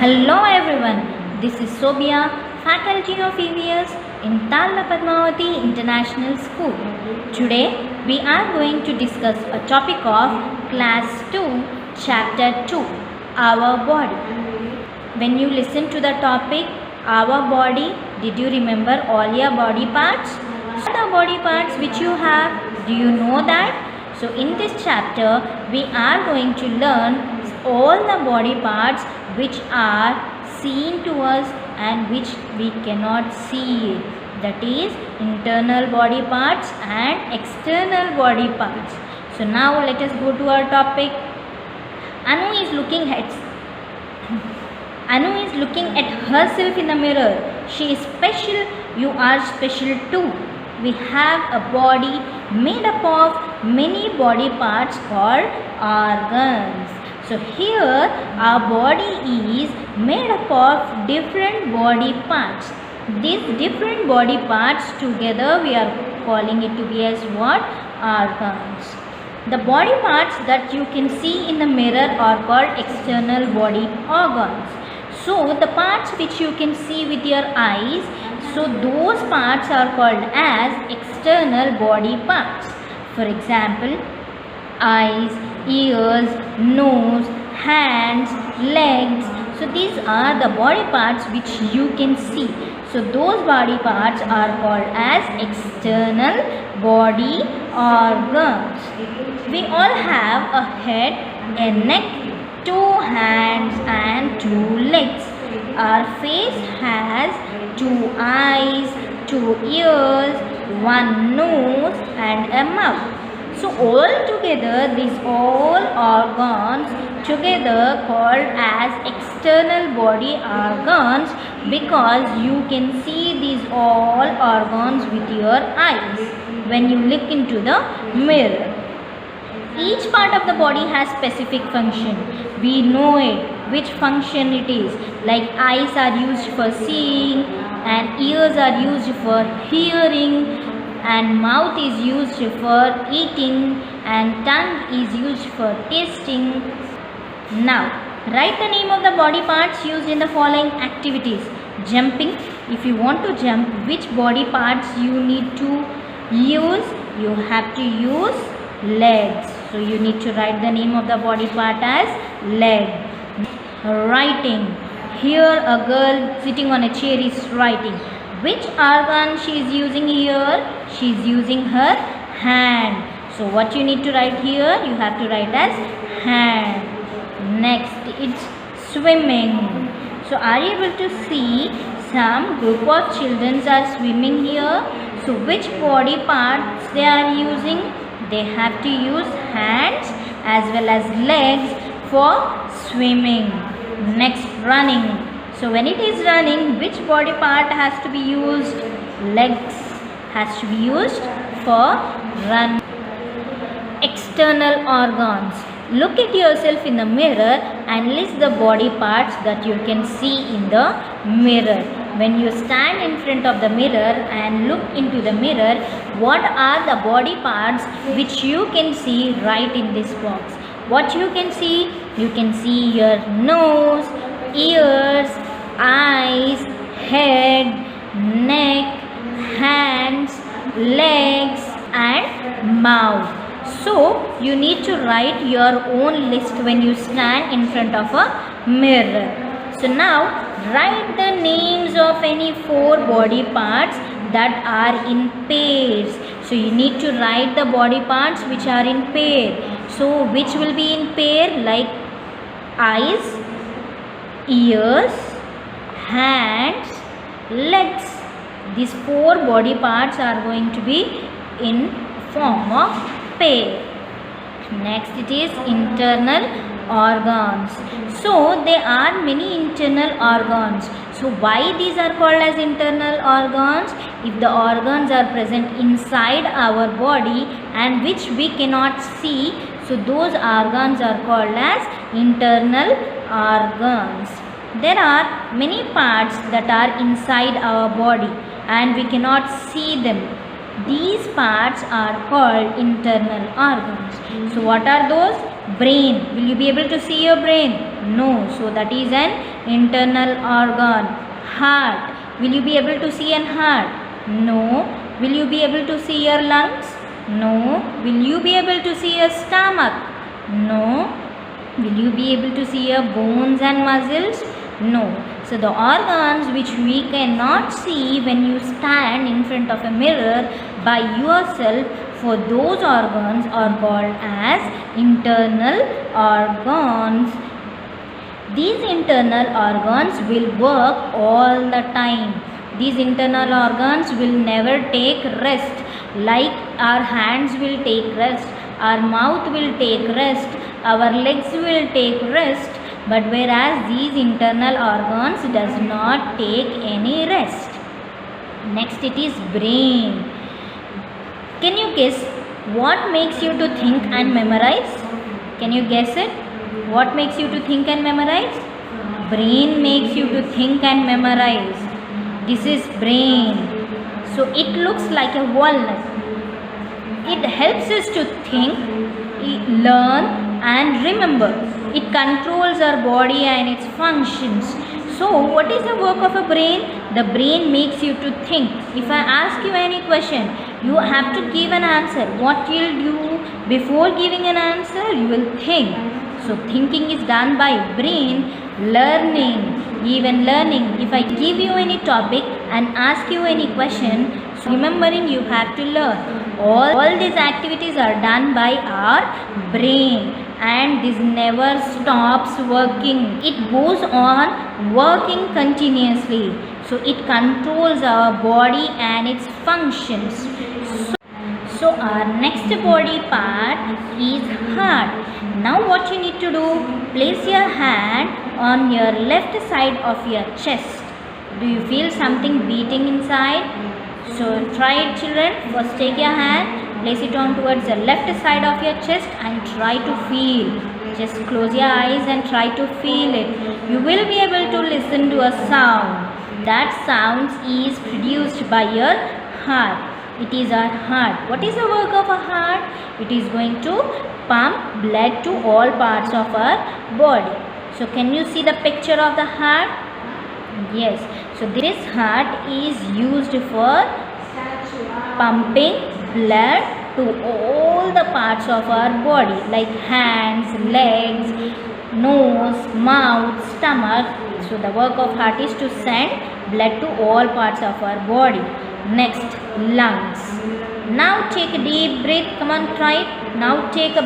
Hello everyone, this is Sobia, faculty of EVS in Talla Padmavati International School. Today we are going to discuss a topic of Class 2, Chapter 2, Our Body. When you listen to the topic, Our Body, did you remember all your body parts? What are the body parts which you have? Do you know that? So in this chapter, we are going to learn all the body parts which are seen to us and which we cannot see it. That is internal body parts and external body parts. So now let us go to our topic. Anu is looking at herself in the mirror. She is special. You are special too. We have a body made up of many body parts called organs. So here our body is made up of different body parts. These different body parts together we are calling it to be as what? Organs. The body parts that you can see in the mirror are called external body organs. So the parts which you can see with your eyes, so those parts are called as external body parts. For example, eyes, ears, nose, hands, legs. So these are the body parts which you can see. So those body parts are called as external body organs. We all have a head, a neck, 2 hands and 2 legs. Our face has 2 eyes, 2 ears, 1 nose and a mouth. So all together these all organs together called as external body organs because you can see these all organs with your eyes when you look into the mirror. Each part of the body has specific function. We know it, which function it is. Like eyes are used for seeing and ears are used for hearing and mouth is used for eating and tongue is used for tasting. Now, write the name of the body parts used in the following activities. Jumping. If you want to jump, which body parts you need to use? You have to use legs. So you need to write the name of the body part as leg. Writing. Here a girl sitting on a chair is writing. Which organ she is using here? She is using her hand. So what you need to write here? You have to write as hand. Next it's swimming. So are you able to see some group of children are swimming here? So which body parts they are using? They have to use hands as well as legs for swimming. Next, running. So when it is running, which body part has to be used? Legs has to be used for run. External organs. Look at yourself in the mirror and list the body parts that you can see in the mirror. When you stand in front of the mirror and look into the mirror, what are the body parts which you can see right in this box? What you can see? You can see your nose, ears, eyes, head, neck, hands, legs and mouth. So you need to write your own list when you stand in front of a mirror. So now write the names of any 4 body parts that are in pairs. So you need to write the body parts which are in pair. So which will be in pair? Like eyes, ears, hands, legs. These 4 body parts are going to be in form of pair. Next it is internal organs. So there are many internal organs. So why these are called as internal organs? If the organs are present inside our body and which we cannot see, so those organs are called as internal organs. There are many parts that are inside our body and we cannot see them. These parts are called internal organs. So what are those? Brain. Will you be able to see your brain? No. So that is an internal organ. Heart. Will you be able to see an heart? No. Will you be able to see your lungs? No. Will you be able to see your stomach? No. Will you be able to see your bones and muscles? No. So the organs which we cannot see when you stand in front of a mirror by yourself, for those organs are called as internal organs. These internal organs will work all the time. These internal organs will never take rest. Like our hands will take rest, our mouth will take rest, our legs will take rest, but whereas these internal organs does not take any rest. Next it is brain. Can you guess what makes you to think and memorize? Can you guess it? What makes you to think and memorize? Brain makes you to think and memorize. This is brain. So it looks like a walnut. It helps us to think, learn and remember. It controls our body and its functions. So what is the work of a brain? The brain makes you to think. If I ask you any question, you have to give an answer. What you will do before giving an answer? You will think. So thinking is done by brain. Learning, even learning. If I give you any topic and ask you any question, so remembering you have to learn. All these activities are done by our brain, and this never stops working. It goes on working continuously. So it controls our body and its functions. So our next body part is heart. Now what you need to do, place your hand on your left side of your chest. Do you feel something beating inside? So try it, children. First take your hand, place it on towards the left side of your chest and try to feel. Just close your eyes and try to feel it. You will be able to listen to a sound. That sound is produced by your heart. It is our heart. What is the work of a heart? It is going to pump blood to all parts of our body. So can you see the picture of the heart? Yes. So this heart is used for pumping blood to all the parts of our body, like hands, legs, nose, mouth, stomach. So the work of heart is to send blood to all parts of our body. Next, lungs. Now take a deep breath. Come on, try it. Now take a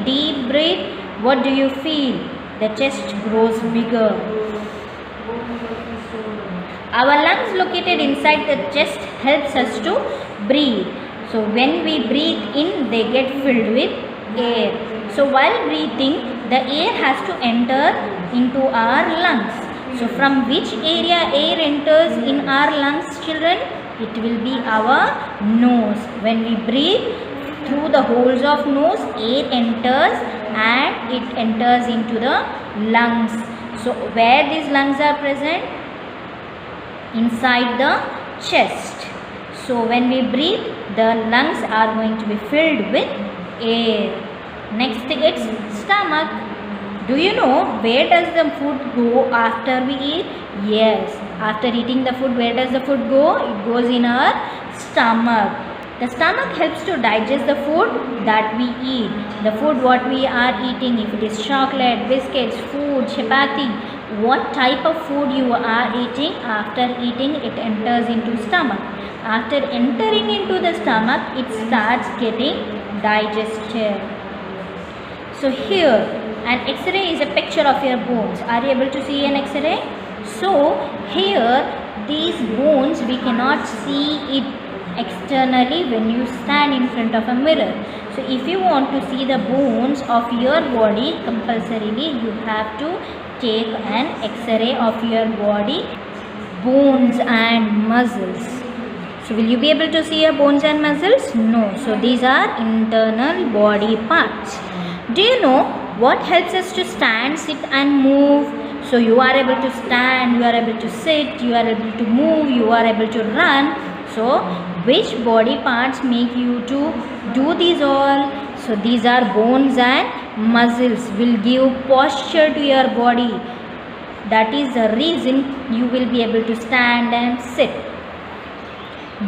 deep breath. What do you feel? The chest grows bigger. Our lungs located inside the chest helps us to breathe. So when we breathe in, they get filled with air. So while breathing, the air has to enter into our lungs. So from which area air enters in our lungs, children? It will be our nose. When we breathe through the holes of nose, air enters and it enters into the lungs. So where these lungs are present? Inside the chest. So when we breathe, the lungs are going to be filled with air. Next it's stomach. Do you know where does the food go after we eat? Yes, after eating the food, where does the food go? It goes in our stomach. The stomach helps to digest the food that we eat. The food what we are eating, if it is chocolate, biscuits, food, chapati, what type of food you are eating, after eating it enters into stomach. After entering into the stomach, it starts getting digested. So here an X-ray is a picture of your bones. Are you able to see an X-ray? So here these bones we cannot see it externally when you stand in front of a mirror. So if you want to see the bones of your body, compulsorily you have to take an X-ray of your body, bones and muscles. So will you be able to see your bones and muscles? No. So these are internal body parts. Do you know what helps us to stand, sit and move? So you are able to stand, you are able to sit, you are able to move, you are able to run. So which body parts make you to do these all? So these are bones and muscles will give posture to your body. That is the reason you will be able to stand and sit.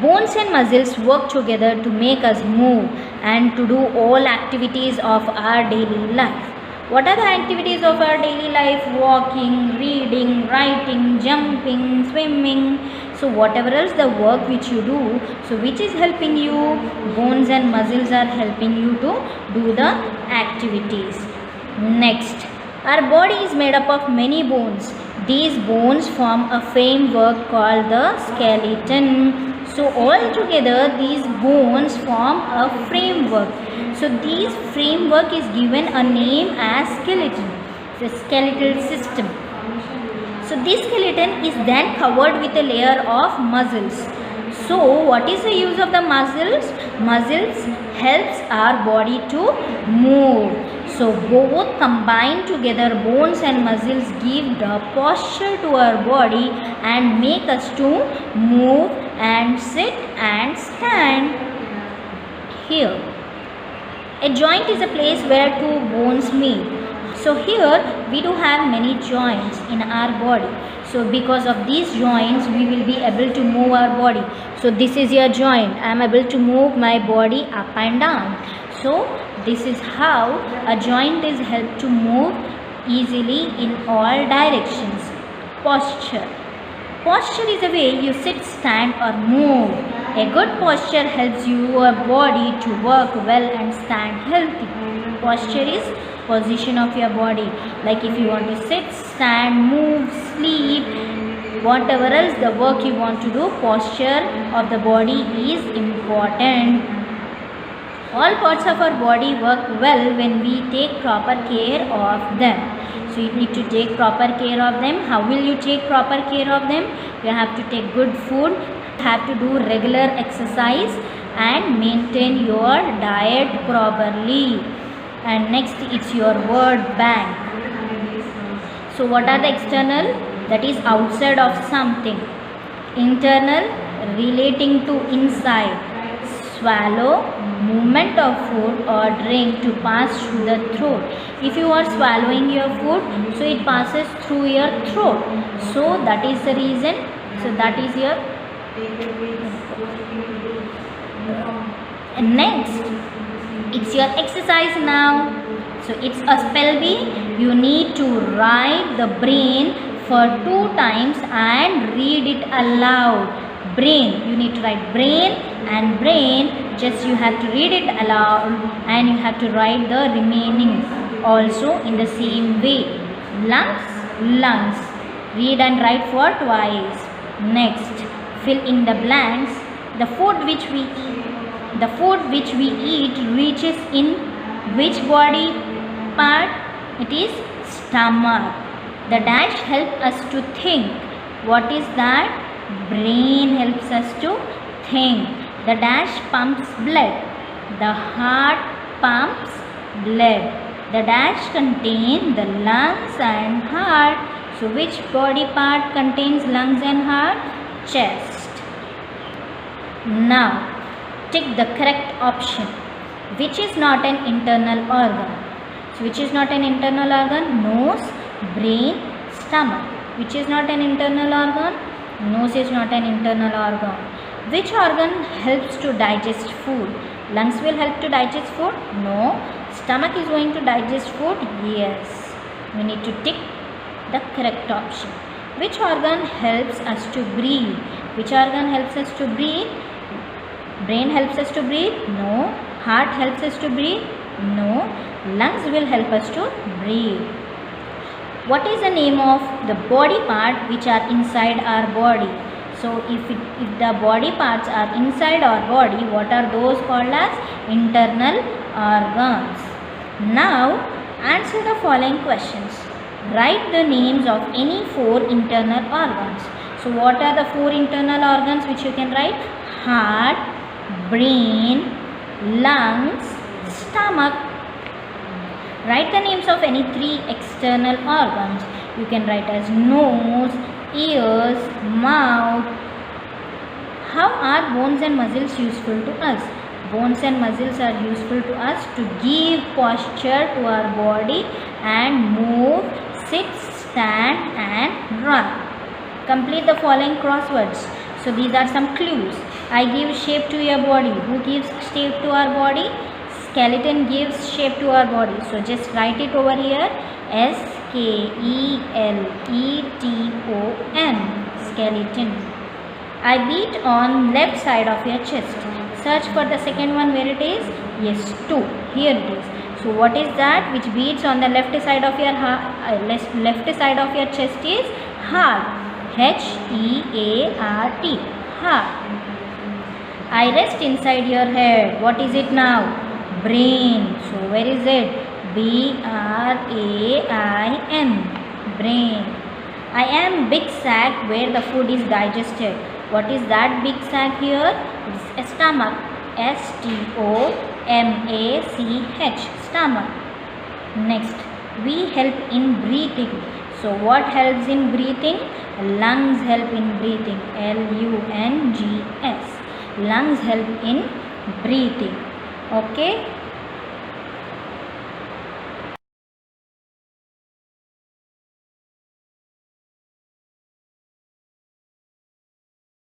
Bones and muscles work together to make us move and to do all activities of our daily life. What are the activities of our daily life? Walking, reading, writing, jumping, swimming. So whatever else the work which you do, so which is helping you? Bones and muscles are helping you to do the activities. Next, our body is made up of many bones. These bones form a framework called the skeleton. So all together these bones form a framework. So this framework is given a name as skeleton, the skeletal system. So this skeleton is then covered with a layer of muscles. So what is the use of the muscles? Muscles helps our body to move. So both combined together, bones and muscles give the posture to our body and make us to move and sit and stand. Here, a joint is a place where two bones meet. So here we do have many joints in our body. So because of these joints we will be able to move our body. So this is your joint. I am able to move my body up and down. So this is how a joint is helped to move easily in all directions. Posture. Posture is a way you sit, stand or move. A good posture helps your body to work well and stand healthy. Posture is position of your body. Like if you want to sit, stand, move, sleep, whatever else the work you want to do, posture of the body is important. All parts of our body work well when we take proper care of them. So you need to take proper care of them. How will you take proper care of them? You have to take good food, have to do regular exercise and maintain your diet properly. And next it's your word bank. So what are the external? That is outside of something. Internal, relating to inside. Swallow, movement of food or drink to pass through the throat. If you are swallowing your food, so it passes through your throat. So that is the reason. So that is your. And next, it's your exercise now. So it's a spell bee. You need to write the brain for 2 times and read it aloud. Brain, you need to write brain and brain, just you have to read it aloud and you have to write the remaining also in the same way. Lungs, lungs, read and write for twice. Next, fill in the blanks. The food which we eat reaches in which body part? It is stomach. The dash help us to think. What is that? Brain helps us to think. The dash pumps blood. The heart pumps blood. The dash contains the lungs and heart. So which body part contains lungs and heart? Chest. Now tick the correct option. Which is not an internal organ? So which is not an internal organ? Nose, brain, stomach. Which is not an internal organ? Nose is not an internal organ. Which organ helps to digest food? Lungs will help to digest food? No. Stomach is going to digest food? Yes. We need to tick the correct option. Which organ helps us to breathe? Which organ helps us to breathe? Brain helps us to breathe? No. Heart helps us to breathe? No. Lungs will help us to breathe. What is the name of the body part which are inside our body? So if the body parts are inside our body, what are those called as? Internal organs. Now answer the following questions. Write the names of any 4 internal organs. So what are the 4 internal organs which you can write? Heart, brain, lungs, stomach. Write the names of any 3 external organs. You can write as nose, ears, mouth. How are bones and muscles useful to us? Bones and muscles are useful to us to give posture to our body and move, sit, stand and run. Complete the following crosswords. So these are some clues. I give shape to your body. Who gives shape to our body? Skeleton gives shape to our body. So just write it over here. S-K-E-L-E-T-O-N. Skeleton. I beat on left side of your chest. Search for the second one, where it is. Yes, 2. Here it is. So what is that which beats on the left side of your chest is heart. H-E-A-R-T. Heart. I rest inside your head. What is it now? Brain. So where is it? B-R-A-I-N. Brain. I am big sac where the food is digested. What is that big sac here? It's a stomach. S-T-O-M-A-C-H. Stomach. Next, we help in breathing. So what helps in breathing? Lungs help in breathing. L-U-N-G-S. Lungs help in breathing. Okay.